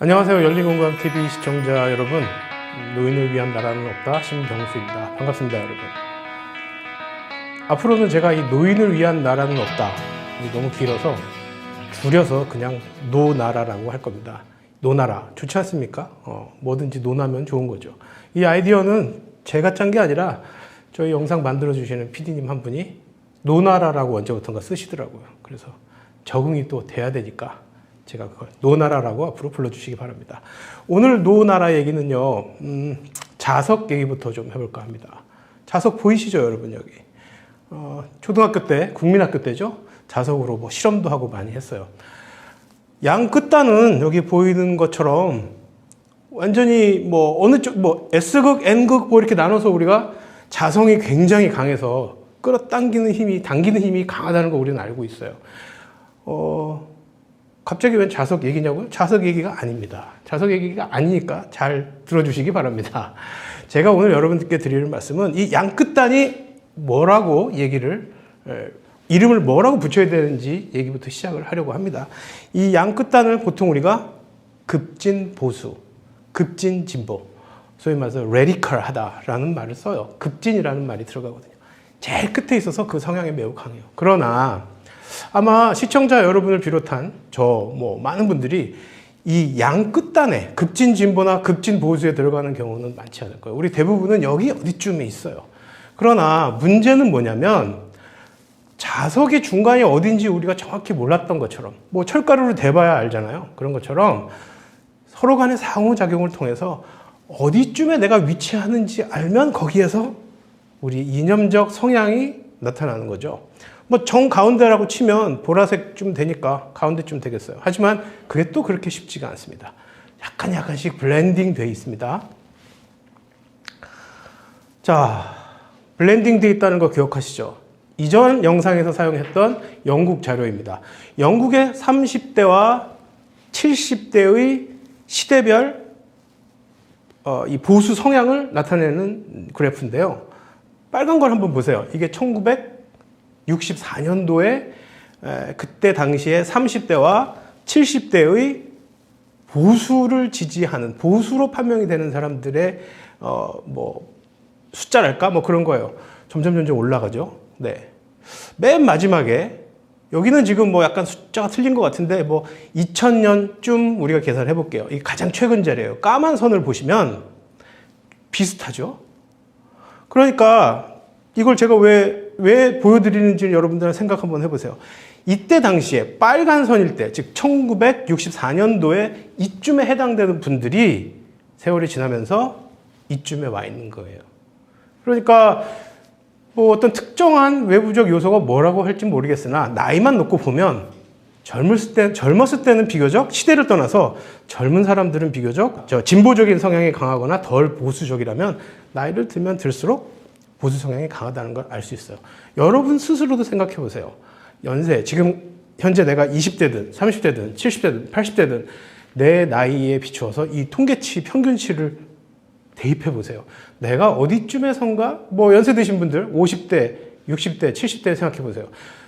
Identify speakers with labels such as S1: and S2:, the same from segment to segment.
S1: 안녕하세요. 열린공감TV 시청자 여러분, 노인을 위한 나라는 없다 신병수입니다. 반갑습니다 여러분. 앞으로는 제가 이 노인을 위한 나라는 없다, 너무 길어서 줄여서 그냥 노나라라고 할 겁니다. 노나라 좋지 않습니까? 뭐든지 노나면 좋은 거죠. 이 아이디어는 제가 짠 게 아니라 저희 영상 만들어 주시는 PD님 한 분이 노나라라고 언제부턴가 쓰시더라고요. 그래서 적응이 또 돼야 되니까 제가 그걸 노나라라고 앞으로 불러주시기 바랍니다. 오늘 노나라 얘기는요, 자석 얘기부터 좀 해볼까 합니다. 자석 보이시죠, 여러분? 여기 초등학교 때, 국민학교 때죠, 자석으로 뭐 실험도 하고 많이 했어요. 양 끝단은 여기 보이는 것처럼 완전히 뭐 어느 쪽, 뭐 S극, N극 뭐 이렇게 나눠서 우리가 자성이 굉장히 강해서 끌어당기는 힘이, 당기는 힘이 강하다는 거 우리는 알고 있어요. 갑자기 웬 자석 얘기냐고요? 자석 얘기가 아닙니다. 자석 얘기가 아니니까 잘 들어주시기 바랍니다. 제가 오늘 여러분들께 드리는 말씀은 이 양 끝단이 뭐라고 이름을 뭐라고 붙여야 되는지 얘기부터 시작을 하려고 합니다. 이 양 끝단을 보통 우리가 급진 보수, 급진 진보, 소위 말해서 레디컬하다라는 말을 써요. 급진이라는 말이 들어가거든요. 제일 끝에 있어서 그 성향이 매우 강해요. 그러나 아마 시청자 여러분을 비롯한 많은 분들이 이 양 끝단에 급진 진보나 급진 보수에 들어가는 경우는 많지 않을 거예요. 우리 대부분은 여기 어디쯤에 있어요. 그러나 문제는 뭐냐면 자석의 중간이 어딘지 우리가 정확히 몰랐던 것처럼, 뭐 철가루를 대봐야 알잖아요. 그런 것처럼 서로 간의 상호작용을 통해서 어디쯤에 내가 위치하는지 알면 거기에서 우리 이념적 성향이 나타나는 거죠. 뭐 정가운데라고 치면 보라색쯤 되니까 가운데쯤 되겠어요. 하지만 그게 또 그렇게 쉽지가 않습니다. 약간씩 블렌딩 되어 있습니다. 자, 블렌딩 되어 있다는 거 기억하시죠? 이전 영상에서 사용했던 영국 자료입니다. 영국의 30대와 70대의 시대별 이 보수 성향을 나타내는 그래프인데요. 빨간 걸 한번 보세요. 이게 1964년도에 그때 당시에 30대와 70대의 보수를 지지하는, 보수로 판명이 되는 사람들의 숫자랄까 뭐 그런 거예요. 점점 올라가죠. 네. 맨 마지막에 여기는 지금 뭐 약간 숫자가 틀린 것 같은데 2000년쯤 우리가 계산해 볼게요. 이 가장 최근 자료예요. 까만 선을 보시면 비슷하죠. 그러니까 이걸 제가 왜 보여드리는지 여러분들 생각 한번 해보세요. 이때 당시에 빨간 선일 때, 즉 1964년도에 이쯤에 해당되는 분들이 세월이 지나면서 이쯤에 와 있는 거예요. 그러니까 어떤 특정한 외부적 요소가 뭐라고 할지 모르겠으나 나이만 놓고 보면 젊었을 때는 비교적, 시대를 떠나서 젊은 사람들은 비교적 진보적인 성향이 강하거나 덜 보수적이라면 나이를 들면 들수록 보수 성향이 강하다는 걸 알 수 있어요. 여러분 스스로도 생각해 보세요. 연세, 지금 현재 내가 20대든 30대든 70대든 80대든 내 나이에 비추어서 이 통계치, 평균치를 대입해 보세요. 내가 어디쯤에선가, 연세 드신 분들 50대, 60대, 70대 생각해 보세요.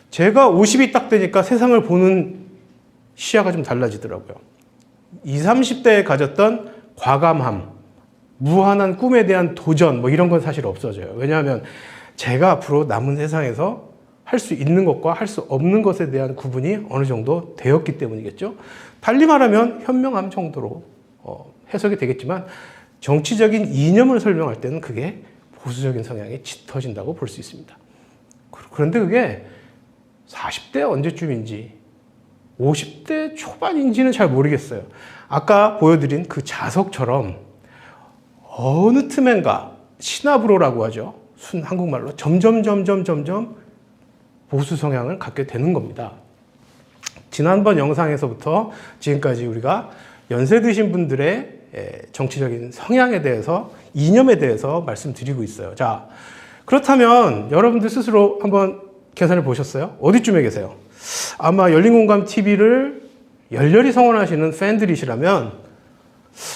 S1: 제가 50이 딱 되니까 세상을 보는 시야가 좀 달라지더라고요. 20, 30대에 가졌던 과감함, 무한한 꿈에 대한 도전, 이런 건 사실 없어져요. 왜냐하면 제가 앞으로 남은 세상에서 할 수 있는 것과 할 수 없는 것에 대한 구분이 어느 정도 되었기 때문이겠죠. 달리 말하면 현명함 정도로 해석이 되겠지만 정치적인 이념을 설명할 때는 그게 보수적인 성향이 짙어진다고 볼 수 있습니다. 그런데 그게 40대 언제쯤인지 50대 초반인지는 잘 모르겠어요. 아까 보여드린 그 자석처럼 어느 틈엔가 시나브로라고 하죠. 순 한국말로 점점 보수 성향을 갖게 되는 겁니다. 지난번 영상에서부터 지금까지 우리가 연세 드신 분들의 정치적인 성향에 대해서, 이념에 대해서 말씀드리고 있어요. 자, 그렇다면 여러분들 스스로 한번 계산해 보셨어요? 어디쯤에 계세요? 아마 열린공감TV를 열렬히 성원하시는 팬들이시라면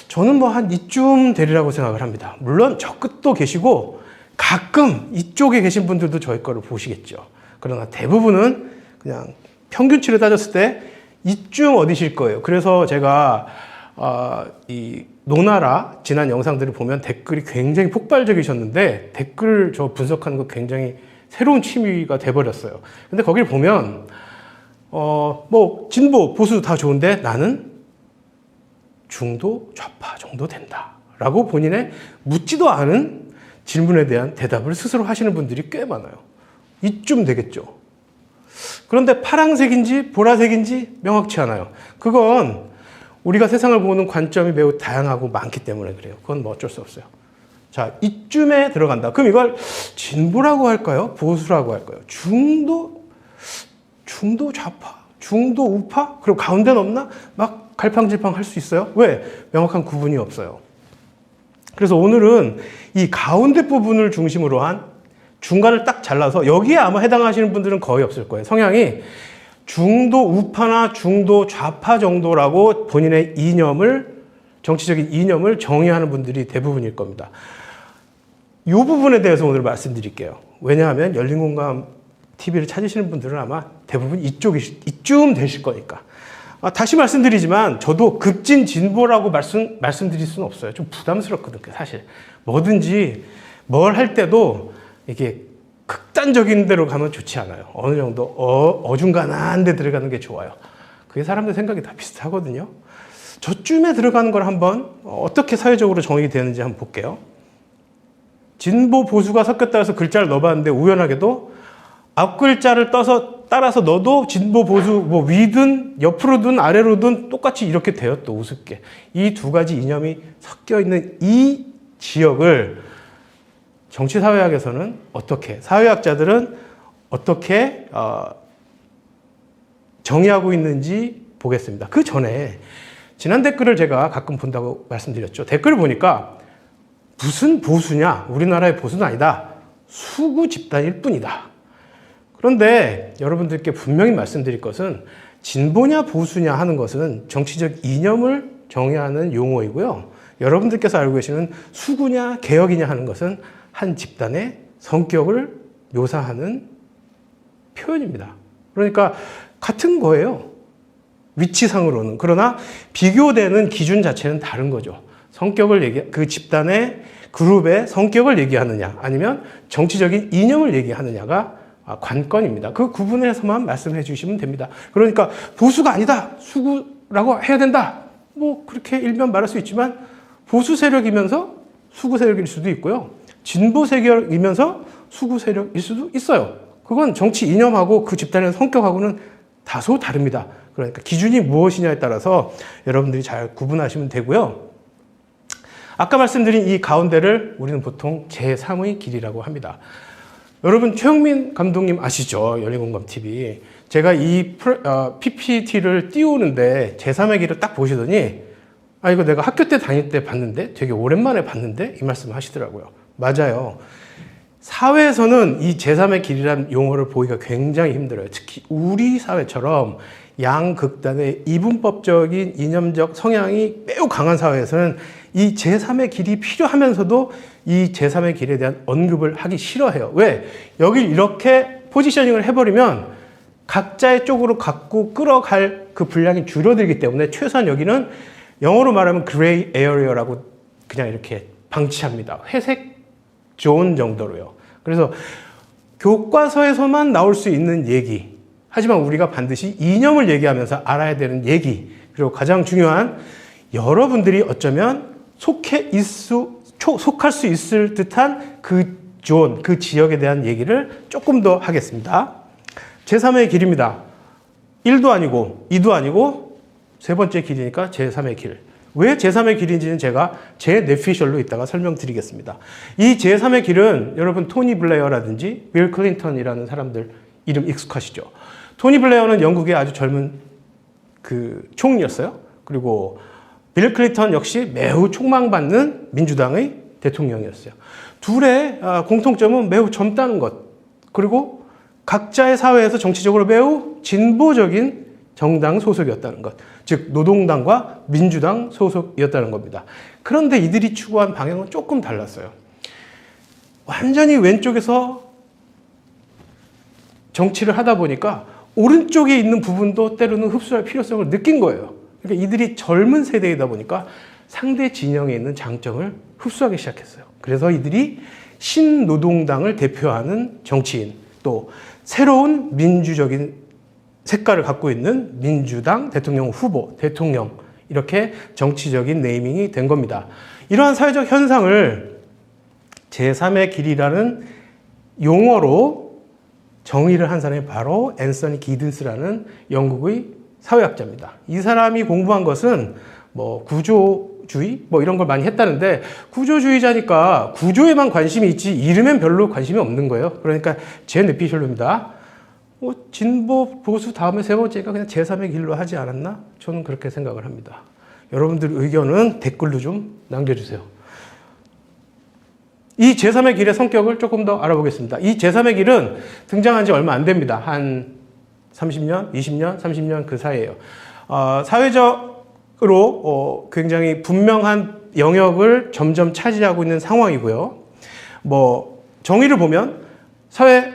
S1: 저는 한 이쯤 되리라고 생각을 합니다. 물론 저 끝도 계시고 가끔 이쪽에 계신 분들도 저희 거를 보시겠죠. 그러나 대부분은 그냥 평균치를 따졌을 때 이쯤 어디실 거예요. 그래서 제가 이 노나라 지난 영상들을 보면 댓글이 굉장히 폭발적이셨는데 댓글 저 분석하는 거 굉장히 새로운 취미가 돼버렸어요. 근데 거기를 보면 뭐 진보 보수 다 좋은데 나는 중도 좌파 정도 된다 라고 본인의 묻지도 않은 질문에 대한 대답을 스스로 하시는 분들이 꽤 많아요. 이쯤 되겠죠. 그런데 파란색인지 보라색인지 명확치 않아요. 그건 우리가 세상을 보는 관점이 매우 다양하고 많기 때문에 그래요. 그건 뭐 어쩔 수 없어요. 자, 이쯤에 들어간다. 그럼 이걸 진보라고 할까요? 보수라고 할까요? 중도 좌파? 중도 우파? 그리고 가운데는 없나? 막 갈팡질팡 할 수 있어요? 왜? 명확한 구분이 없어요. 그래서 오늘은 이 가운데 부분을 중심으로 한 중간을 딱 잘라서 여기에 아마 해당하시는 분들은 거의 없을 거예요. 성향이 중도 우파나 중도 좌파 정도라고 본인의 이념을, 정치적인 이념을 정의하는 분들이 대부분일 겁니다. 이 부분에 대해서 오늘 말씀드릴게요. 왜냐하면 열린공감 TV를 찾으시는 분들은 아마 대부분 이쯤 되실 거니까. 다시 말씀드리지만 저도 급진 진보라고 말씀드릴 수는 없어요. 좀 부담스럽거든요, 사실. 뭐든지 뭘 할 때도 이게 극단적인 데로 가면 좋지 않아요. 어느 정도 어중간한 데 들어가는 게 좋아요. 그게 사람들 생각이 다 비슷하거든요. 저쯤에 들어가는 걸 한번 어떻게 사회적으로 정의가 되는지 한번 볼게요. 진보 보수가 섞였다 해서 글자를 넣어봤는데 우연하게도 앞 글자를 따라서 넣어도 진보 보수 뭐 위든 옆으로든 아래로든 똑같이 이렇게 돼요. 또 우습게. 이 두 가지 이념이 섞여 있는 이 지역을 정치사회학에서는 어떻게, 사회학자들은 어떻게 정의하고 있는지 보겠습니다. 그 전에 지난 댓글을 제가 가끔 본다고 말씀드렸죠. 댓글을 보니까 무슨 보수냐? 우리나라의 보수는 아니다. 수구 집단일 뿐이다. 그런데 여러분들께 분명히 말씀드릴 것은 진보냐 보수냐 하는 것은 정치적 이념을 정의하는 용어이고요. 여러분들께서 알고 계시는 수구냐 개혁이냐 하는 것은 한 집단의 성격을 묘사하는 표현입니다. 그러니까 같은 거예요. 위치상으로는. 그러나 비교되는 기준 자체는 다른 거죠. 그 집단의 그룹의 성격을 얘기하느냐 아니면 정치적인 이념을 얘기하느냐가 관건입니다. 그 구분해서만 말씀해 주시면 됩니다. 그러니까 보수가 아니다. 수구라고 해야 된다. 뭐 그렇게 일면 말할 수 있지만 보수 세력이면서 수구 세력일 수도 있고요. 진보 세력이면서 수구 세력일 수도 있어요. 그건 정치 이념하고 그 집단의 성격하고는 다소 다릅니다. 그러니까 기준이 무엇이냐에 따라서 여러분들이 잘 구분하시면 되고요. 아까 말씀드린 이 가운데를 우리는 보통 제3의 길이라고 합니다. 여러분 최영민 감독님 아시죠? 열린공감TV. 제가 이 PPT를 띄우는데 제3의 길을 딱 보시더니 이거 내가 학교 때 다닐 때 봤는데 되게 오랜만에 봤는데 이 말씀을 하시더라고요. 맞아요. 사회에서는 이 제3의 길이라는 용어를 보기가 굉장히 힘들어요. 특히 우리 사회처럼 양극단의 이분법적인 이념적 성향이 매우 강한 사회에서는 이 제3의 길이 필요하면서도 이 제3의 길에 대한 언급을 하기 싫어해요. 왜? 여길 이렇게 포지셔닝을 해버리면 각자의 쪽으로 갖고 끌어갈 그 분량이 줄어들기 때문에 최소한 여기는 영어로 말하면 그레이 에어리어라고 그냥 이렇게 방치합니다. 회색 존 정도로요. 그래서 교과서에서만 나올 수 있는 얘기, 하지만 우리가 반드시 이념을 얘기하면서 알아야 되는 얘기, 그리고 가장 중요한 여러분들이 어쩌면 속할 수 있을 듯한 그 존, 그 지역에 대한 얘기를 조금 더 하겠습니다. 제3의 길입니다. 1도 아니고 2도 아니고 세 번째 길이니까 제3의 길. 왜 제3의 길인지는 제가 제 뇌피셜로 이따가 설명드리겠습니다. 이 제3의 길은 여러분 토니 블레어라든지 빌 클린턴이라는 사람들 이름 익숙하시죠? 토니 블레어는 영국의 아주 젊은 그 총리였어요. 그리고 빌 클린턴 역시 매우 촉망받는 민주당의 대통령이었어요. 둘의 공통점은 매우 젊다는 것. 그리고 각자의 사회에서 정치적으로 매우 진보적인 정당 소속이었다는 것. 즉 노동당과 민주당 소속이었다는 겁니다. 그런데 이들이 추구한 방향은 조금 달랐어요. 완전히 왼쪽에서 정치를 하다 보니까 오른쪽에 있는 부분도 때로는 흡수할 필요성을 느낀 거예요. 그러니까 이들이 젊은 세대이다 보니까 상대 진영에 있는 장점을 흡수하기 시작했어요. 그래서 이들이 신노동당을 대표하는 정치인, 또 새로운 민주적인 색깔을 갖고 있는 민주당 대통령 후보, 대통령, 이렇게 정치적인 네이밍이 된 겁니다. 이러한 사회적 현상을 제3의 길이라는 용어로 정의를 한 사람이 바로 앤서니 기든스라는 영국의 사회학자입니다. 이 사람이 공부한 것은 뭐 구조주의 뭐 이런 걸 많이 했다는데, 구조주의자니까 구조에만 관심이 있지 이름엔 별로 관심이 없는 거예요. 그러니까 제 뇌피셜로입니다. 진보 보수 다음에 세 번째가 그냥 제3의 길로 하지 않았나? 저는 그렇게 생각을 합니다. 여러분들 의견은 댓글로 좀 남겨주세요. 이 제3의 길의 성격을 조금 더 알아보겠습니다. 이 제3의 길은 등장한 지 얼마 안 됩니다. 한 30년, 20년, 30년 그 사이에요. 사회적으로 굉장히 분명한 영역을 점점 차지하고 있는 상황이고요. 뭐 정의를 보면 사회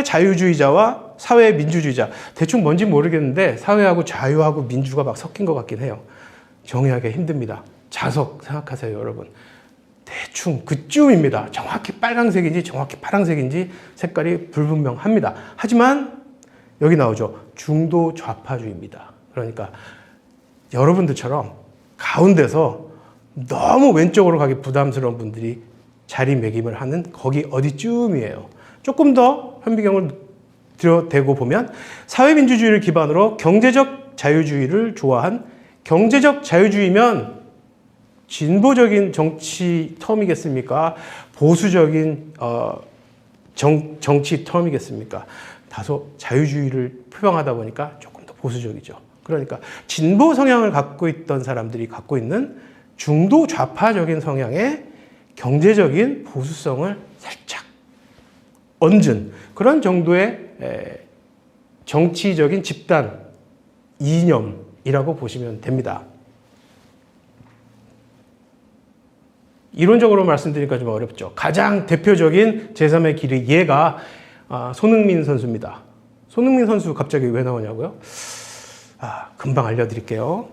S1: 자유주의자와 사회 민주주의자, 대충 뭔지 모르겠는데 사회하고 자유하고 민주가 막 섞인 것 같긴 해요. 정의하기 힘듭니다. 자석 생각하세요, 여러분. 대충 그쯤입니다. 정확히 빨강색인지 정확히 파랑색인지 색깔이 불분명합니다. 하지만 여기 나오죠. 중도 좌파주의입니다. 그러니까 여러분들처럼 가운데서 너무 왼쪽으로 가기 부담스러운 분들이 자리매김을 하는 거기 어디쯤이에요. 조금 더 현미경을 들여대고 보면 사회민주주의를 기반으로 경제적 자유주의를 좋아한, 경제적 자유주의면 진보적인 정치 텀이겠습니까? 보수적인 정치 텀이겠습니까? 다소 자유주의를 표방하다 보니까 조금 더 보수적이죠. 그러니까 진보 성향을 갖고 있던 사람들이 갖고 있는 중도 좌파적인 성향의 경제적인 보수성을 살짝 얹은 그런 정도의 정치적인 집단 이념이라고 보시면 됩니다. 이론적으로 말씀드리니까 좀 어렵죠. 가장 대표적인 제3의 길의 예가 손흥민 선수입니다. 손흥민 선수 갑자기 왜 나오냐고요? 금방 알려드릴게요.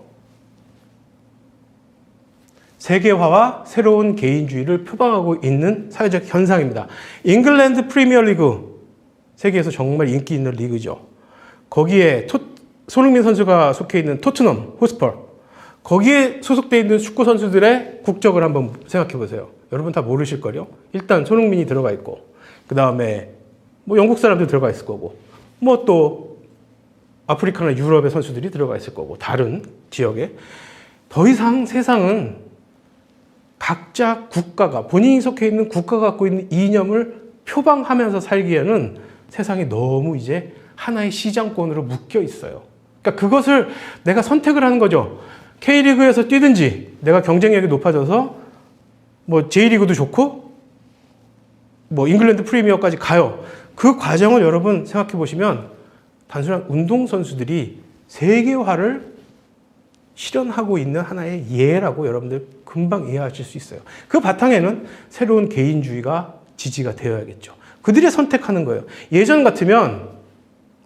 S1: 세계화와 새로운 개인주의를 표방하고 있는 사회적 현상입니다. 잉글랜드 프리미어리그, 세계에서 정말 인기 있는 리그죠. 거기에 손흥민 선수가 속해 있는 토트넘 호스퍼, 거기에 소속되어 있는 축구 선수들의 국적을 한번 생각해 보세요. 여러분 다 모르실걸요? 일단 손흥민이 들어가 있고, 그 다음에 뭐 영국 사람도 들어가 있을 거고, 뭐 또 아프리카나 유럽의 선수들이 들어가 있을 거고, 다른 지역에. 더 이상 세상은 각자 국가가, 본인이 속해 있는 국가가 갖고 있는 이념을 표방하면서 살기에는 세상이 너무 이제 하나의 시장권으로 묶여 있어요. 그러니까 그것을 내가 선택을 하는 거죠. K리그에서 뛰든지, 내가 경쟁력이 높아져서 뭐 J리그도 좋고 뭐 잉글랜드 프리미어까지 가요. 그 과정을 여러분 생각해 보시면 단순한 운동선수들이 세계화를 실현하고 있는 하나의 예라고 여러분들 금방 이해하실 수 있어요. 그 바탕에는 새로운 개인주의가 지지가 되어야겠죠. 그들이 선택하는 거예요. 예전 같으면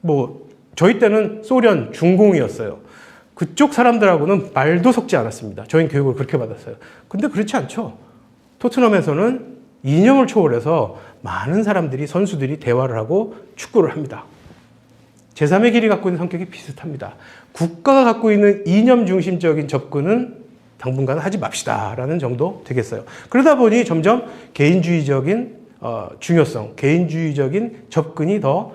S1: 뭐 저희 때는 소련 중공이었어요. 그쪽 사람들하고는 말도 섞지 않았습니다. 저희는 교육을 그렇게 받았어요. 근데 그렇지 않죠. 토트넘에서는 이념을 초월해서 많은 사람들이, 선수들이 대화를 하고 축구를 합니다. 제3의 길이 갖고 있는 성격이 비슷합니다. 국가가 갖고 있는 이념 중심적인 접근은 당분간 하지 맙시다라는 정도 되겠어요. 그러다 보니 점점 개인주의적인 중요성, 개인주의적인 접근이 더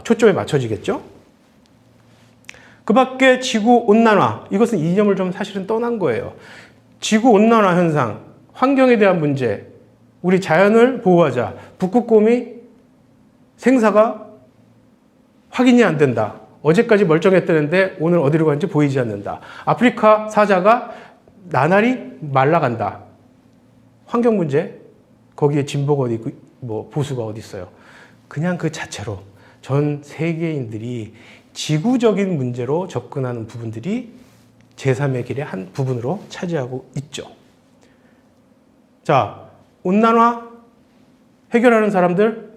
S1: 초점에 맞춰지겠죠. 그 밖에 지구온난화, 이것은 이념을 좀 사실은 떠난 거예요. 지구온난화 현상, 환경에 대한 문제, 우리 자연을 보호하자, 북극곰이 생사가 확인이 안 된다. 어제까지 멀쩡했다는데 오늘 어디로 갔는지 보이지 않는다. 아프리카 사자가 나날이 말라간다. 환경 문제, 거기에 진보가 어디 있고 뭐 보수가 어디 있어요. 그냥 그 자체로 전 세계인들이 지구적인 문제로 접근하는 부분들이 제3의 길의 한 부분으로 차지하고 있죠. 자, 온난화 해결하는 사람들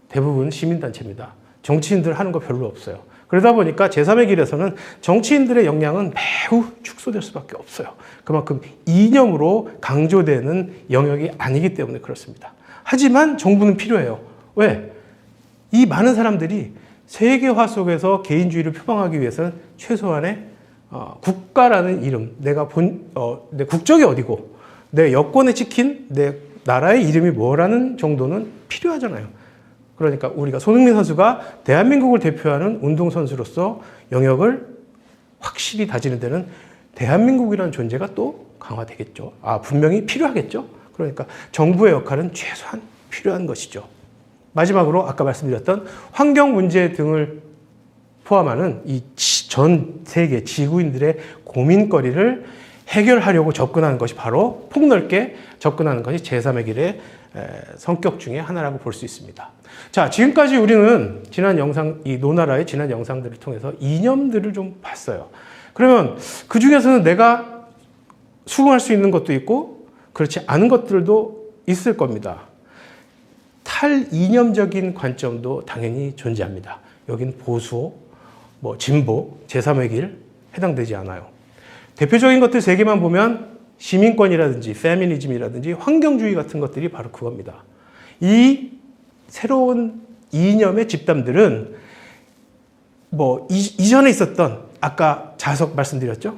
S1: 대부분 시민단체입니다. 정치인들 하는 거 별로 없어요. 그러다 보니까 제3의 길에서는 정치인들의 역량은 매우 축소될 수밖에 없어요. 그만큼 이념으로 강조되는 영역이 아니기 때문에 그렇습니다. 하지만 정부는 필요해요. 왜? 이 많은 사람들이 세계화 속에서 개인주의를 표방하기 위해서는 최소한의 국가라는 이름, 내 국적이 어디고 내 여권에 찍힌 내 나라의 이름이 뭐라는 정도는 필요하잖아요. 그러니까 우리가 손흥민 선수가 대한민국을 대표하는 운동선수로서 영역을 확실히 다지는 데는 대한민국이라는 존재가 또 강화되겠죠. 분명히 필요하겠죠. 그러니까 정부의 역할은 최소한 필요한 것이죠. 마지막으로 아까 말씀드렸던 환경 문제 등을 포함하는 이 전 세계 지구인들의 고민거리를 해결하려고 접근하는 것이 바로 폭넓게 접근하는 것이 제3의 길의 성격 중에 하나라고 볼 수 있습니다. 자, 지금까지 우리는 지난 영상, 이 노나라의 지난 영상들을 통해서 이념들을 좀 봤어요. 그러면 그 중에서는 내가 수긍할 수 있는 것도 있고 그렇지 않은 것들도 있을 겁니다. 탈이념적인 관점도 당연히 존재합니다. 여긴 보수, 진보, 제3의 길 해당되지 않아요. 대표적인 것들 세 개만 보면 시민권이라든지 페미니즘이라든지 환경주의 같은 것들이 바로 그겁니다. 이 새로운 이념의 집단들은 이전에 있었던 아까 자석 말씀드렸죠?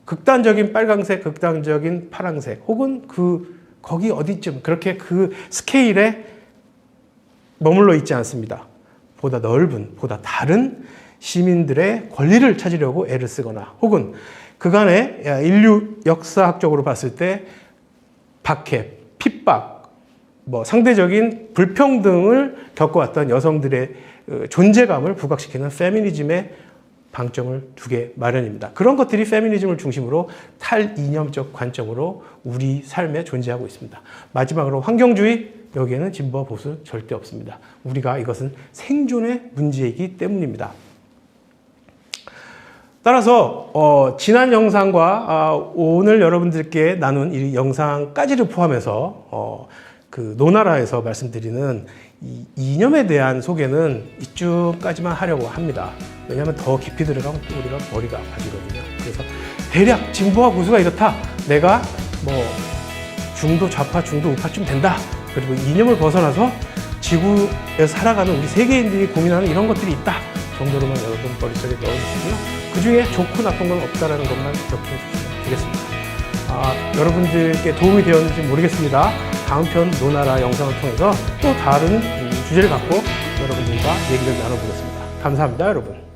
S1: 극단적인 빨강색, 극단적인 파랑색 혹은 거기 어디쯤 그렇게 그 스케일에 머물러 있지 않습니다. 보다 넓은, 보다 다른 시민들의 권리를 찾으려고 애를 쓰거나 혹은 그간의 인류 역사학적으로 봤을 때 박해, 핍박, 상대적인 불평등을 겪어왔던 여성들의 존재감을 부각시키는 페미니즘의 방점을 두게 마련입니다. 그런 것들이 페미니즘을 중심으로 탈이념적 관점으로 우리 삶에 존재하고 있습니다. 마지막으로 환경주의, 여기에는 진보와 보수 절대 없습니다. 우리가 이것은 생존의 문제이기 때문입니다. 따라서 지난 영상과 오늘 여러분들께 나눈 이 영상까지를 포함해서 그 노나라에서 말씀드리는 이 이념에 대한 소개는 이쯤까지만 하려고 합니다. 왜냐하면 더 깊이 들어가면 또 우리가 머리가 아파지거든요. 그래서 대략 진보와 보수가 이렇다. 내가 중도 좌파, 중도 우파쯤 된다. 그리고 이념을 벗어나서 지구에서 살아가는 우리 세계인들이 고민하는 이런 것들이 있다. 정도로만 여러분 머릿속에 넣어주시고요. 그 중에 좋고 나쁜 건 없다라는 것만 기억해 주시면 되겠습니다. 여러분들께 도움이 되었는지 모르겠습니다. 다음 편 노나라 영상을 통해서 또 다른 주제를 갖고 여러분들과 얘기를 나눠보겠습니다. 감사합니다, 여러분.